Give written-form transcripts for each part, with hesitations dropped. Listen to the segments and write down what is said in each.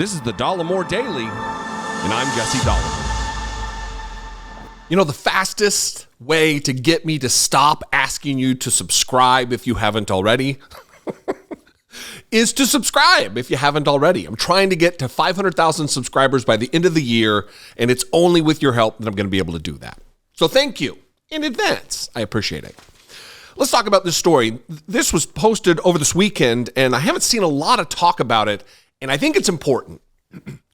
This is the Dollemore Daily, and I'm Jesse Dollemore. You know, the fastest way to get me to stop asking you to subscribe if you haven't already is to subscribe if you haven't already. I'm trying to get to 500,000 subscribers by the end of the year, and it's only with your help that I'm going to be able to do that. So thank you in advance. I appreciate it. Let's talk about this story. This was posted over this weekend, and I haven't seen a lot of talk about it, and I think it's important.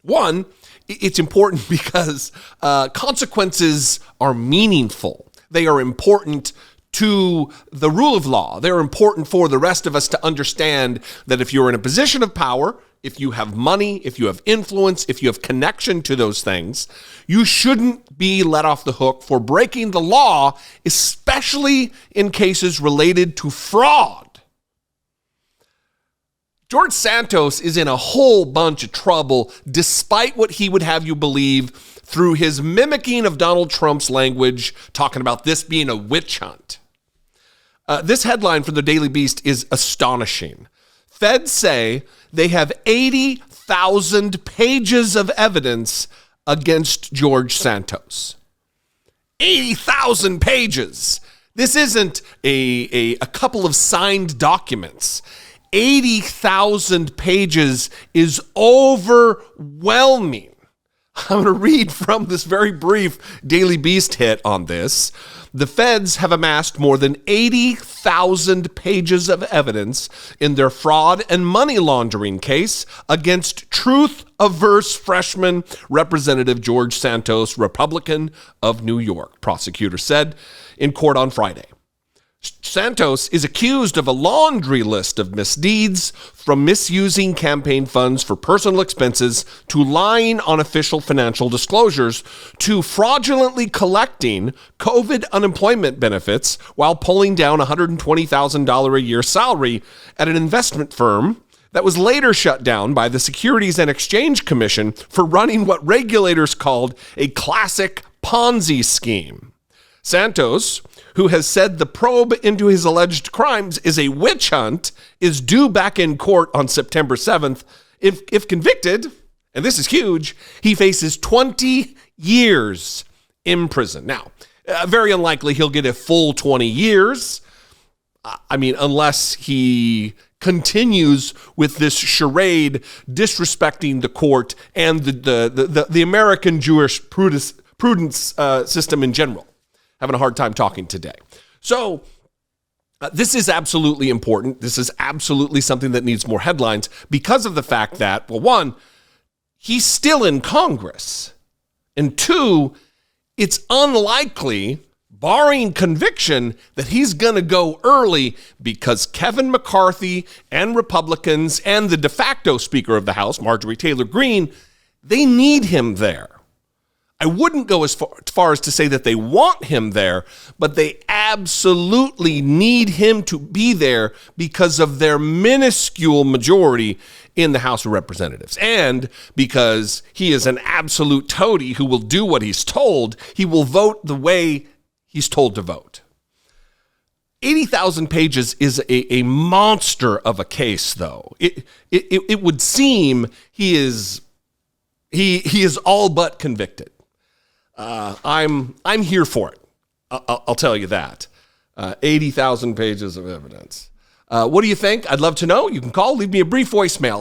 One, it's important because consequences are meaningful. They are important to the rule of law. They're important for the rest of us to understand that if you're in a position of power, if you have money, if you have influence, if you have connection to those things, you shouldn't be let off the hook for breaking the law, especially in cases related to fraud. George Santos is in a whole bunch of trouble, despite what he would have you believe through his mimicking of Donald Trump's language, talking about this being a witch hunt. This headline from the Daily Beast is astonishing. Feds say they have 80,000 pages of evidence against George Santos. 80,000 pages. This isn't a couple of signed documents. 80,000 pages is overwhelming. I'm going to read from this very brief Daily Beast hit on this. The feds have amassed more than 80,000 pages of evidence in their fraud and money laundering case against truth-averse freshman Representative George Santos, Republican of New York, prosecutors said in court on Friday. Santos is accused of a laundry list of misdeeds, from misusing campaign funds for personal expenses to lying on official financial disclosures to fraudulently collecting COVID unemployment benefits while pulling down $120,000 a year salary at an investment firm that was later shut down by the Securities and Exchange Commission for running what regulators called a classic Ponzi scheme. Santos, who has said the probe into his alleged crimes is a witch hunt, is due back in court on September 7th. If convicted, and this is huge, he faces 20 years in prison. Now, very unlikely he'll get a full 20 years. I mean, unless he continues with this charade disrespecting the court and the American jurisprudence system in general. Having a hard time talking today. So this is absolutely important. This is absolutely something that needs more headlines because of the fact that, well, one, he's still in Congress. And two, it's unlikely, barring conviction, that he's going to go early because Kevin McCarthy and Republicans and the de facto Speaker of the House, Marjorie Taylor Greene, they need him there. I wouldn't go as far as to say that they want him there, but they absolutely need him to be there because of their minuscule majority in the House of Representatives. And because he is an absolute toady who will do what he's told, he will vote the way he's told to vote. 80,000 pages is a monster of a case, though. It would seem he is all but convicted. I'm here for it. I'll tell you that. 80,000 pages of evidence. What do you think? I'd love to know. You can call, leave me a brief voicemail,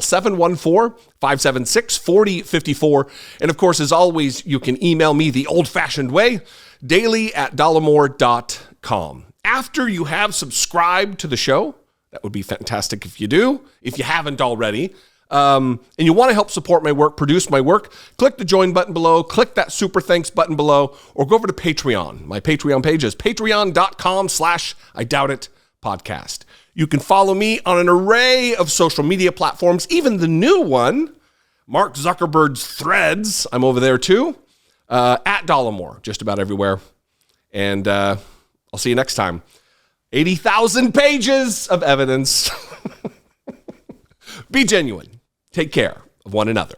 714-576-4054. And of course, as always, you can email me the old-fashioned way, daily@dollemore.com. After you have subscribed to the show, that would be fantastic if you do, if you haven't already, and you want to help support my work, produce my work, click the join button below, click that super thanks button below, or go over to Patreon. My Patreon page is patreon.com/IDoubtIt podcast. You can follow me on an array of social media platforms, even the new one, Mark Zuckerberg's Threads. I'm over there too, at Dollemore, just about everywhere. And I'll see you next time. 80,000 pages of evidence. Be genuine. Take care of one another.